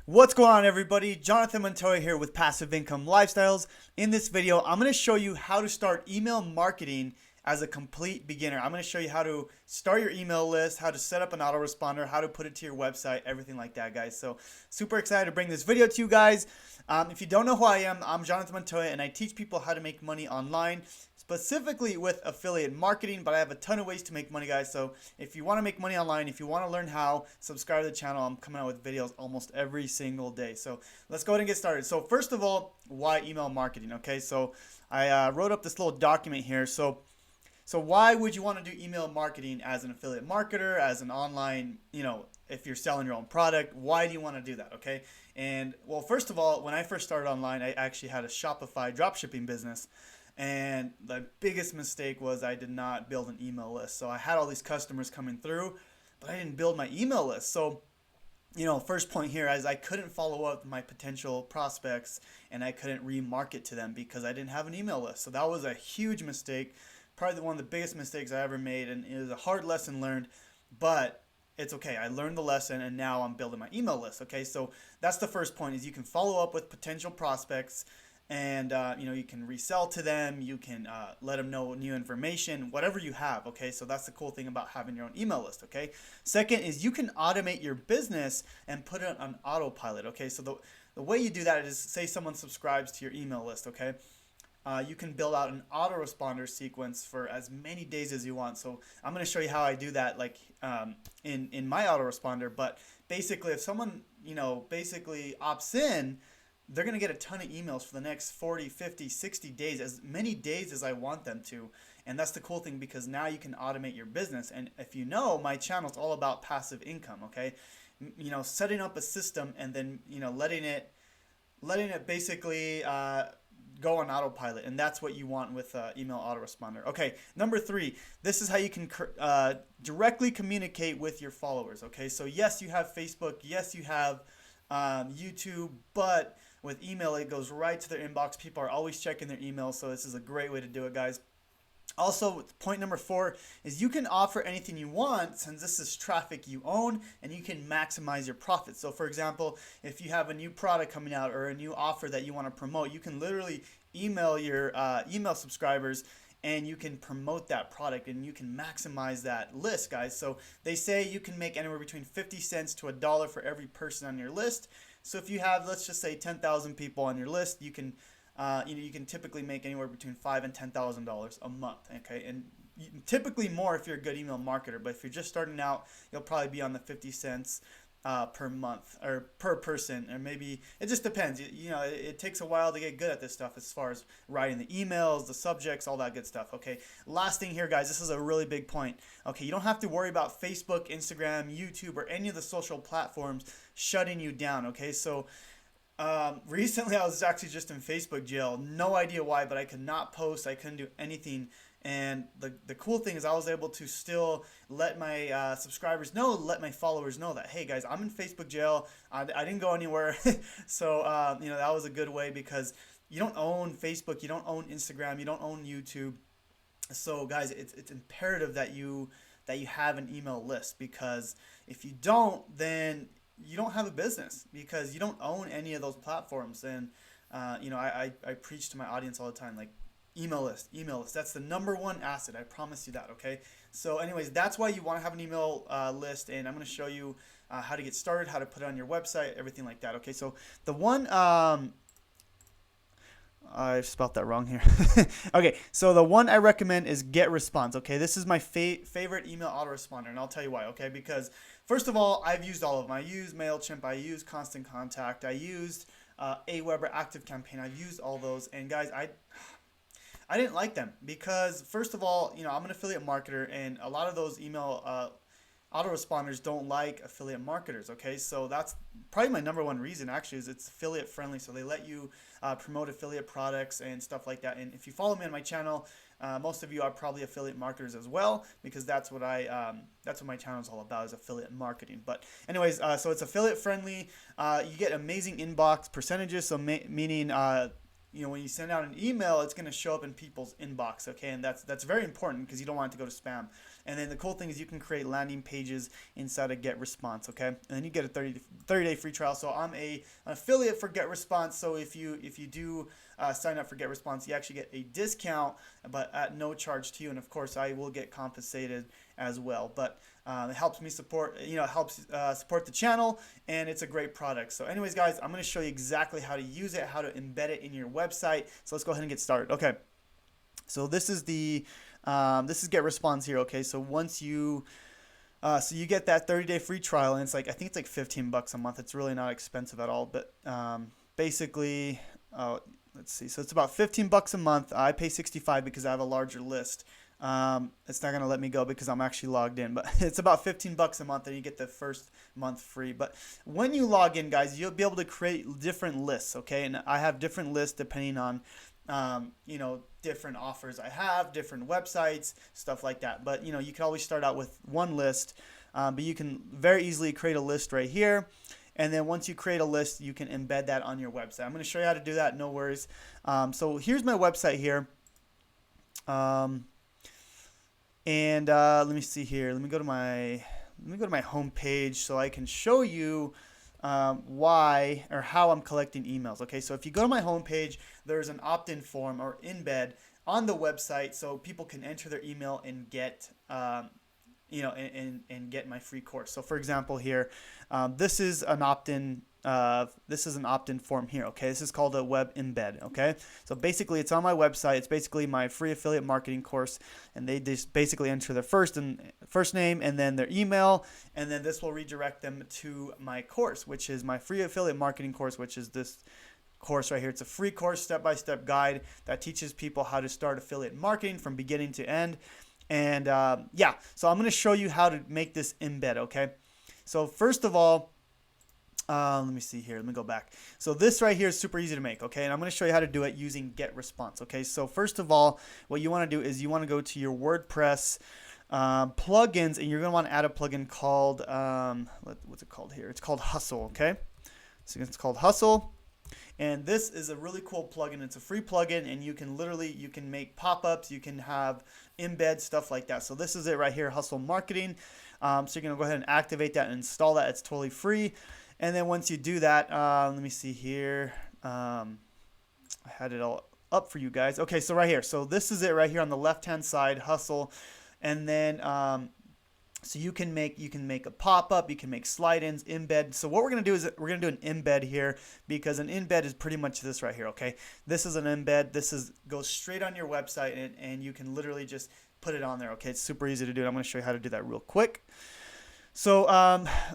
What's going on, everybody? Jonathan Montoya here with Passive Income Lifestyles. In this video, I'm going to show you how to start email marketing as a complete beginner. I'm going to show you how to start your email list, how to set up an autoresponder, how to put it to your website, everything like that, guys. So super excited to bring this video to you guys. If you don't know who I am, I'm Jonathan Montoya, and I teach people how to make money online, specifically with affiliate marketing, but I have a ton of ways to make money, guys. So if you want to make money online, if you want to learn how, subscribe to the channel. I'm coming out with videos almost every single day. So let's go ahead and get started. So first of all, why email marketing? Okay, so I wrote up this little document here. So why would you want to do email marketing as an affiliate marketer, as an online, if you're selling your own product? Why do you want to do that? Okay. And well, first of all, when I first started online, I actually had a Shopify dropshipping business. And the biggest mistake was I did not build an email list. So I had all these customers coming through, but I didn't build my email list. So, first point here is I couldn't follow up my potential prospects and I couldn't remarket to them because I didn't have an email list. So that was a huge mistake, probably one of the biggest mistakes I ever made. And it was a hard lesson learned, but it's okay. I learned the lesson and now I'm building my email list. Okay, so that's the first point is you can follow up with potential prospects and you can resell to them, you can let them know new information, whatever you have. Okay, so that's the cool thing about having your own email list. Okay, second is you can automate your business and put it on autopilot. Okay, so the way you do that is, say someone subscribes to your email list. Okay, you can build out an autoresponder sequence for as many days as you want. So I'm going to show you how I do that, like in my autoresponder. But basically, if someone basically opts in, they're going to get a ton of emails for the next 40, 50, 60 days, as many days as I want them to. And that's the cool thing, because now you can automate your business. And if you know, my channel is all about passive income. Okay, setting up a system and then letting it basically go on autopilot, and that's what you want with email autoresponder. Okay, number 3, this is how you can directly communicate with your followers. Okay, so yes, you have Facebook, yes, you have YouTube, but with email, it goes right to their inbox. People are always checking their emails, so this is a great way to do it, guys. Also, point number 4 is you can offer anything you want, since this is traffic you own, and you can maximize your profits. So for example, if you have a new product coming out or a new offer that you want to promote, you can literally email your email subscribers and you can promote that product and you can maximize that list, guys. So they say you can make anywhere between 50 cents to $1 for every person on your list. So if you have, let's just say, 10,000 people on your list, you can you can typically make anywhere between $5,000 and $10,000 a month. Okay, and typically more if you're a good email marketer. But if you're just starting out, you'll probably be on the 50 cents per month or per person, or maybe it just depends. It takes a while to get good at this stuff as far as writing the emails, the subjects, all that good stuff. Okay, last thing here, guys, this is a really big point. Okay, you don't have to worry about Facebook, Instagram, YouTube, or any of the social platforms shutting you down. Okay, so recently I was actually just in Facebook jail. No idea why, but I could not post. I couldn't do anything. And the cool thing is I was able to still let my subscribers know, let my followers know that, hey guys, I'm in Facebook jail. I didn't go anywhere. So, that was a good way, because you don't own Facebook, you don't own Instagram, you don't own YouTube. So guys, it's imperative that you have an email list, because if you don't, then you don't have a business, because you don't own any of those platforms. And I preach to my audience all the time, like, email list. That's the number one asset. I promise you that. Okay. So anyways, that's why you want to have an email list, and I'm going to show you how to get started, how to put it on your website, everything like that. Okay. So the one, I spelled that wrong here. Okay, so the one I recommend is Getresponse. Okay, this is my favorite email autoresponder, and I'll tell you why. Okay, because first of all, I've used all of them. I used MailChimp, I used Constant Contact, I used Aweber, ActiveCampaign. I've used all those, and guys, I didn't like them, because first of all, I'm an affiliate marketer, and a lot of those email autoresponders don't like affiliate marketers. Okay, so that's probably my number one reason, actually, is it's affiliate friendly. So they let you promote affiliate products and stuff like that. And if you follow me on my channel, most of you are probably affiliate marketers as well, because that's what my channel is all about, is affiliate marketing. But anyways, so it's affiliate friendly. You get amazing inbox percentages. So meaning when you send out an email, it's going to show up in people's inbox. Okay, and that's very important, because you don't want it to go to spam. And then the cool thing is you can create landing pages inside of Getresponse, okay? And then you get a 30-day free trial. So I'm an affiliate for Getresponse. So if you do sign up for Getresponse, you actually get a discount, but at no charge to you. And of course, I will get compensated as well. But it helps me support, it helps support the channel, and it's a great product. So anyways, guys, I'm going to show you exactly how to use it, how to embed it in your website. So let's go ahead and get started. Okay. So this is Getresponse here. Okay. So once you you get that 30-day free trial, and I think it's like $15 a month. It's really not expensive at all, but basically, let's see. So it's about $15 a month. I pay $65 because I have a larger list. It's not going to let me go because I'm actually logged in, but it's about $15 a month and you get the first month free. But when you log in, guys, you'll be able to create different lists. Okay. And I have different lists depending on, different offers I have, different websites, stuff like that. But, you can always start out with one list, but you can very easily create a list right here. And then once you create a list, you can embed that on your website. I'm going to show you how to do that. No worries. So here's my website here. And let me see here. Let me go to my home page so I can show you why or how I'm collecting emails. Okay, so if you go to my home page, there's an opt-in form or embed on the website, so people can enter their email and get and get my free course. So for example, here, this is an opt-in. This is an opt-in form here. Okay, this is called a web embed. Okay, so basically it's on my website. It's basically my free affiliate marketing course, and they just basically enter their first name and then their email, and then this will redirect them to my course, which is my free affiliate marketing course, which is this course right here. It's a free course, step-by-step guide that teaches people how to start affiliate marketing from beginning to end. And yeah, so I'm going to show you how to make this embed. Okay, so first of all, let me see here. Let me go back. So this right here is super easy to make, okay? And I'm going to show you how to do it using Getresponse, okay? So first of all, what you want to do is you want to go to your WordPress plugins, and you're going to want to add a plugin called, what's it called here? It's called Hustle, okay? So it's called Hustle. And this is a really cool plugin. It's a free plugin, and you can make pop-ups, you can have embed, stuff like that. So this is it right here, Hustle Marketing. So you're going to go ahead and activate that and install that. It's totally free. And then once you do that, let me see here. I had it all up for you guys. Okay, so right here. So this is it right here on the left-hand side, Hustle. And then so you can make a pop-up, you can make slide-ins, embed. So what we're going to do is we're going to do an embed here, because an embed is pretty much this right here, okay? This is an embed. This goes straight on your website, and you can literally just put it on there, okay? It's super easy to do. I'm going to show you how to do that real quick. So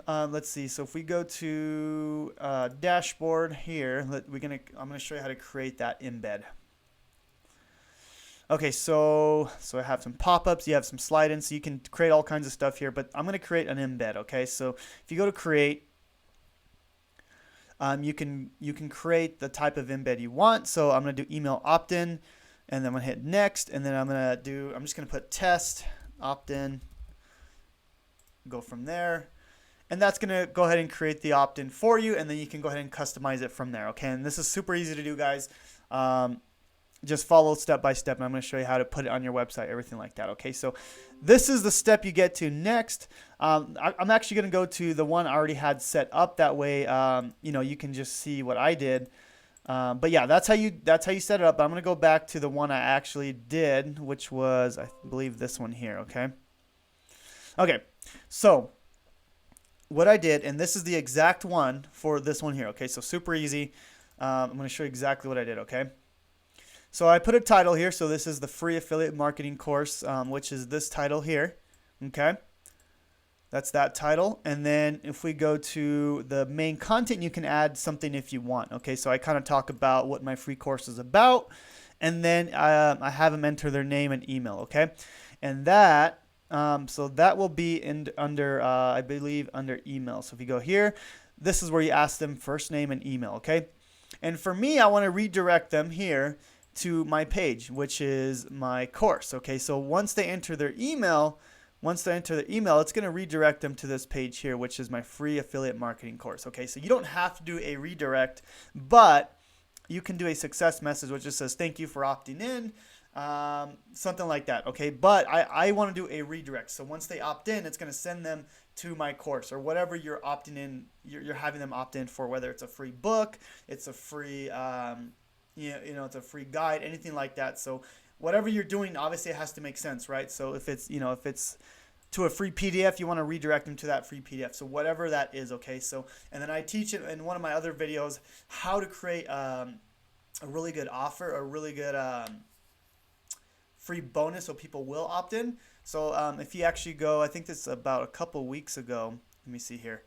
let's see. So if we go to dashboard here, I'm going to show you how to create that embed. Okay, so I have some pop-ups, you have some slide-ins, so you can create all kinds of stuff here, but I'm going to create an embed, okay? So if you go to create, you can create the type of embed you want. So I'm going to do email opt-in, and then I'm going to hit next, and then I'm just going to put test opt-in, go from there, and that's going to go ahead and create the opt-in for you, and then you can go ahead and customize it from there, okay? And this is super easy to do, guys. Just follow step by step, and I'm going to show you how to put it on your website, everything like that, okay? So this is the step you get to next. I'm actually going to go to the one I already had set up. That way, you can just see what I did. But yeah, that's how you set it up. I'm going to go back to the one I actually did, which was, I believe, this one here, okay? Okay, so what I did, and this is the exact one for this one here, okay? So super easy. I'm going to show you exactly what I did, okay? So I put a title here. So this is the free affiliate marketing course, which is this title here, okay? That's that title. And then if we go to the main content, you can add something if you want, okay? So I kind of talk about what my free course is about, and then I have them enter their name and email, okay? And that, so that will be under, I believe, under email. So if you go here, this is where you ask them first name and email, okay? And for me, I want to redirect them here to my page, which is my course, okay? So once they enter their email, it's going to redirect them to this page here, which is my free affiliate marketing course, okay? So you don't have to do a redirect, but you can do a success message, which just says, thank you for opting in. something like that. Okay, but I want to do a redirect. So once they opt in, it's going to send them to my course or whatever you're opting in. You're having them opt in for, whether it's a free book, it's a free, it's a free guide, anything like that. So whatever you're doing, obviously it has to make sense, right? So if it's to a free PDF, you want to redirect them to that free PDF. So whatever that is, okay. So and then I teach it in one of my other videos how to create a really good offer, a really good free bonus so people will opt in. So if you actually go, I think this is about a couple weeks ago. Let me see here.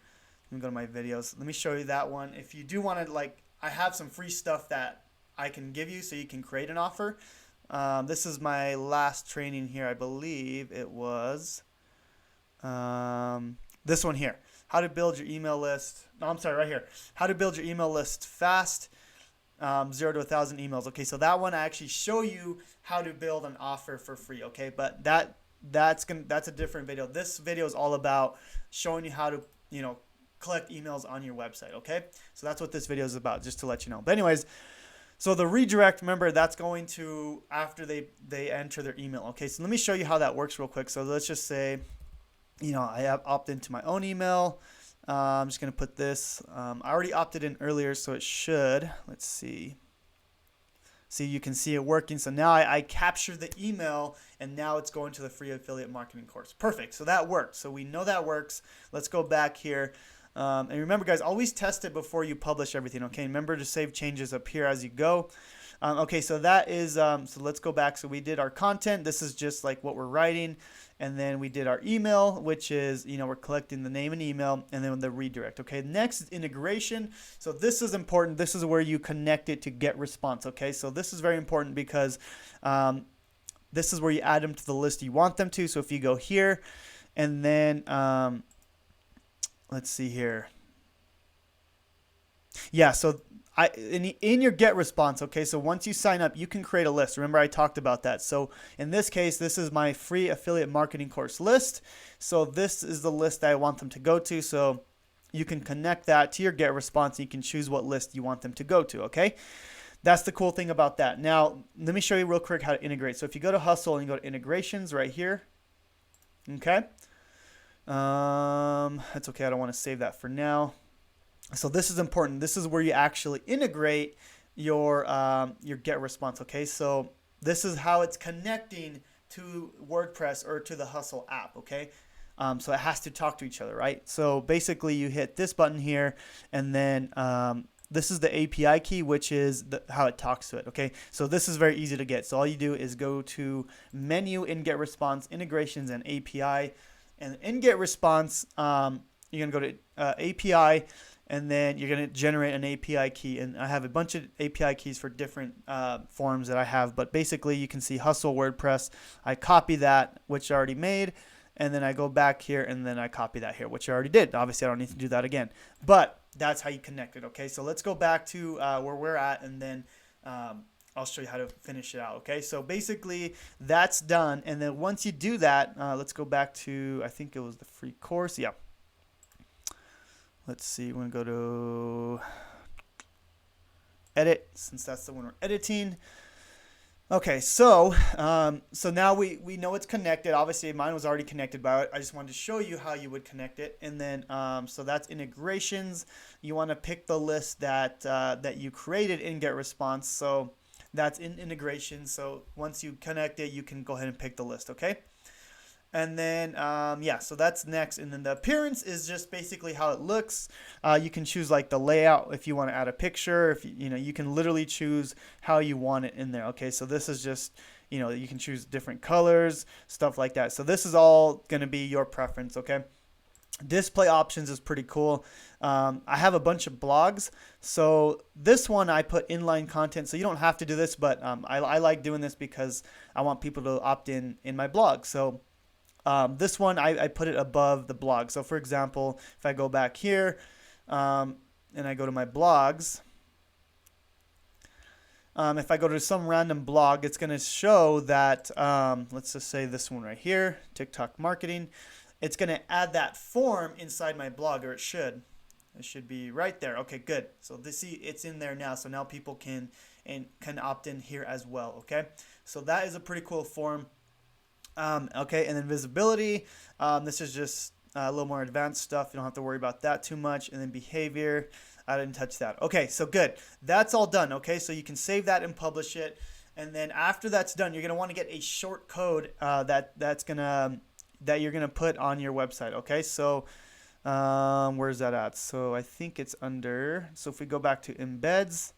Let me go to my videos. Let me show you that one. If you do want to, like, I have some free stuff that I can give you so you can create an offer. This is my last training here. I believe it was this one here. How to build your email list. No, I'm sorry, right here. How to build your email list fast. 0 to 1,000 emails. Okay, so that one I actually show you how to build an offer for free. Okay, but that's a different video. This video is all about showing you how to collect emails on your website. Okay, so that's what this video is about, just to let you know. But anyways, so the redirect, remember, that's going to after they enter their email. Okay, so let me show you how that works real quick. So let's just say, I have opt into my own email. I'm just going to put this. I already opted in earlier, so it should. Let's see. See, you can see it working. So now I capture the email, and now it's going to the free affiliate marketing course. Perfect. So that worked. So we know that works. Let's go back here. And remember, guys, always test it before you publish everything. Okay, remember to save changes up here as you go. Okay, so that is, so let's go back. So we did our content. This is just like what we're writing. And then we did our email, which is, we're collecting the name and email, and then the redirect. Okay, next is integration. So this is important. This is where you connect it to Getresponse. Okay, so this is very important because this is where you add them to the list you want them to. So if you go here, and then let's see here. Yeah, so in your Getresponse, okay, so once you sign up, you can create a list. Remember, I talked about that. So in this case, this is my free affiliate marketing course list. So this is the list that I want them to go to. So you can connect that to your Getresponse, and you can choose what list you want them to go to, okay? That's the cool thing about that. Now, let me show you real quick how to integrate. So if you go to Hustle and you go to integrations right here, okay? That's okay. I don't want to save that for now. So this is important. This is where you actually integrate your Getresponse. Okay, so this is how it's connecting to WordPress or to the Hustle app. Okay, so it has to talk to each other, right? So basically, you hit this button here, and then this is the API key, which is how it talks to it. Okay, so this is very easy to get. So all you do is go to menu in Getresponse, integrations, and API, and in Getresponse, you're gonna go to API. And then you're going to generate an API key. And I have a bunch of API keys for different forms that I have. But basically, you can see Hustle WordPress. I copy that, which I already made. And then I go back here, and then I copy that here, which I already did. Obviously, I don't need to do that again. But that's how you connect it, okay? So let's go back to where we're at, and then I'll show you how to finish it out, okay? So basically, that's done. And then once you do that, let's go back to, I think it was the free course. Yeah. Let's see, we're going to go to edit, since that's the one we're editing. Okay, so so now we know it's connected. Obviously, mine was already connected, but I just wanted to show you how you would connect it. And then, so that's integrations. You want to pick the list that you created in Getresponse. So that's in integration. So once you connect it, you can go ahead and pick the list, okay? And then, yeah, so that's next. And then the appearance is just basically how it looks. You can choose like the layout if you want to add a picture. If you can literally choose how you want it in there. Okay, so this is just, you can choose different colors, stuff like that. So this is all going to be your preference, okay? Display options is pretty cool. I have a bunch of blogs. So this one I put inline content. So you don't have to do this, but I like doing this because I want people to opt in my blog. So this one, I put it above the blog. So for example, if I go back here and I go to my blogs, if I go to some random blog, it's going to show that, let's just say this one right here, TikTok marketing. It's going to add that form inside my blog, or it should. It should be right there. Okay, good. So this, see, it's in there now. So now people can opt in here as well. Okay, so that is a pretty cool form. Okay, and then visibility. This is just a little more advanced stuff. You don't have to worry about that too much. And then behavior. I didn't touch that. Okay, so good. That's all done. Okay, so you can save that and publish it. And then after that's done, you're gonna want to get a short code that you're gonna put on your website. Okay, so where's that at? So I think it's under. So if we go back to embeds,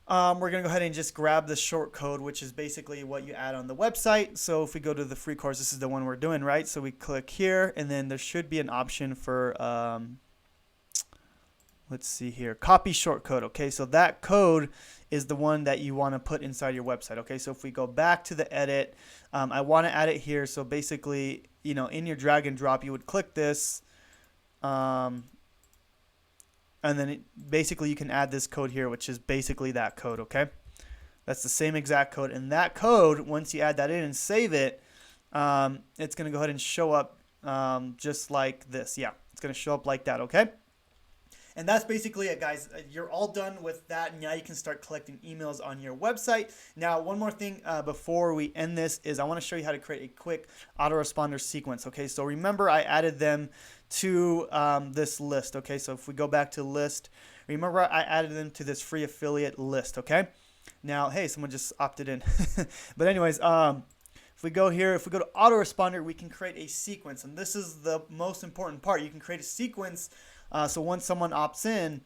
we're gonna go ahead and just grab the short code, which is basically what you add on the website. So if we go to the free course, this is the one we're doing, right? So we click here, and then there should be an option for let's see here, copy short code. Okay, so that code is the one that you want to put inside your website. Okay, so if we go back to the edit, I want to add it here. So basically, in your drag and drop, you would click this, and then basically you can add this code here, which is basically that code. Okay, that's the same exact code, and that code, once you add that in and save it, it's going to go ahead and show up just like this. Yeah, it's going to show up like that. Okay. And that's basically it, guys. You're all done with that. Now you can start collecting emails on your website. Now, one more thing before we end this is I want to show you how to create a quick autoresponder sequence. Okay, so remember I added them to this list. Okay, so if we go back to list, remember I added them to this free affiliate list. Okay, now, hey, someone just opted in. But anyways, if we go here, if we go to autoresponder, we can create a sequence. And this is the most important part. You can create a sequence. So once someone opts in,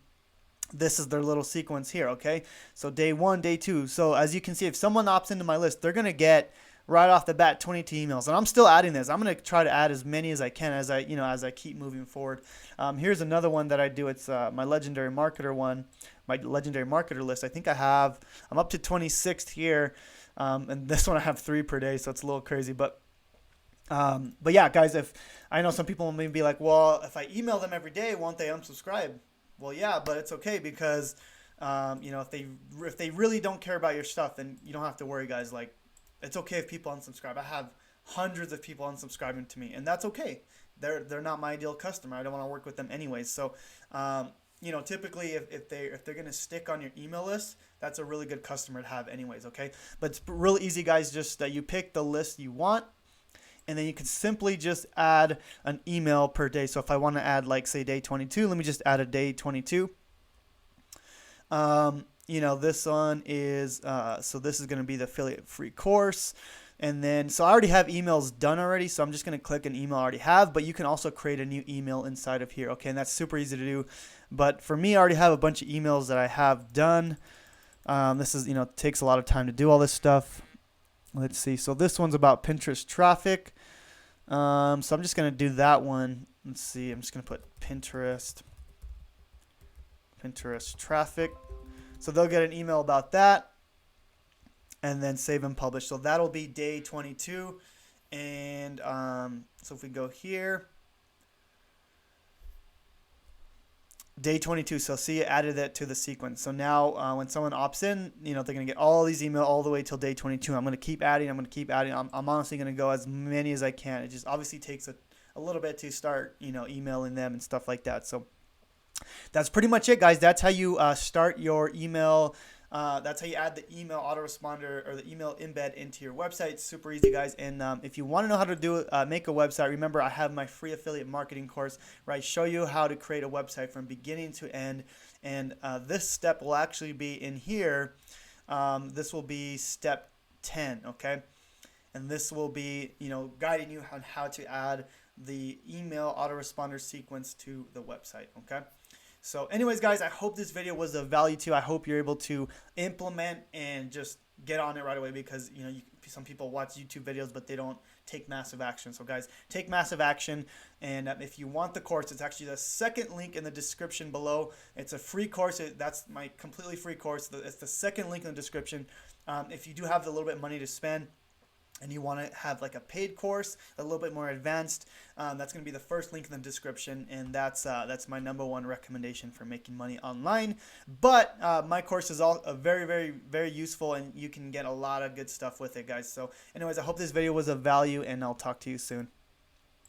this is their little sequence here, okay? So day 1, day 2. So as you can see, if someone opts into my list, they're going to get right off the bat 22 emails. And I'm still adding this. I'm going to try to add as many as I can as I keep moving forward. Here's another one that I do. It's my legendary marketer one, my legendary marketer list. I think I'm up to 26th here. And this one I have 3 per day, so it's a little crazy, but yeah, guys, if I know some people may be like, well, if I email them every day, won't they unsubscribe? Well, yeah, but it's okay because, if they really don't care about your stuff, then you don't have to worry, guys. Like, it's okay if people unsubscribe. I have hundreds of people unsubscribing to me, and that's okay. They're not my ideal customer. I don't want to work with them anyways. So, typically if they're gonna stick on your email list, that's a really good customer to have anyways. Okay, but it's really easy, guys. Just you pick the list you want. And then you can simply just add an email per day. So if I want to add, like, say, day 22, let me just add a day 22. This one is, so this is going to be the affiliate free course. And then, so I already have emails done already. So I'm just going to click an email I already have. But you can also create a new email inside of here. Okay, and that's super easy to do. But for me, I already have a bunch of emails that I have done. This is, takes a lot of time to do all this stuff. Let's see. So this one's about Pinterest traffic. So I'm just going to do that one. Let's see. I'm just going to put Pinterest traffic. So they'll get an email about that and then save and publish. So that'll be day 22. And so if we go here, day 22. So see, it added that to the sequence. So now when someone opts in, they're going to get all these emails all the way till day 22. I'm going to keep adding. I'm honestly going to go as many as I can. It just obviously takes a little bit to start, emailing them and stuff like that. So that's pretty much it, guys. That's how you start your email. That's how you add the email autoresponder or the email embed into your website. It's super easy, guys. And if you want to know how to do it, make a website, remember I have my free affiliate marketing course where I show you how to create a website from beginning to end. And this step will actually be in here. This will be step 10, okay? And this will be, guiding you on how to add the email autoresponder sequence to the website, okay? So anyways, guys, I hope this video was of value to you. I hope you're able to implement and just get on it right away because, some people watch YouTube videos, but they don't take massive action. So guys, take massive action. And if you want the course, it's actually the second link in the description below. It's a free course. That's my completely free course. It's the second link in the description. If you do have a little bit of money to spend, and you want to have like a paid course, a little bit more advanced, that's going to be the first link in the description, and that's my #1 recommendation for making money online. But my course is all very, very, very useful, and you can get a lot of good stuff with it, guys. So anyways, I hope this video was of value, and I'll talk to you soon.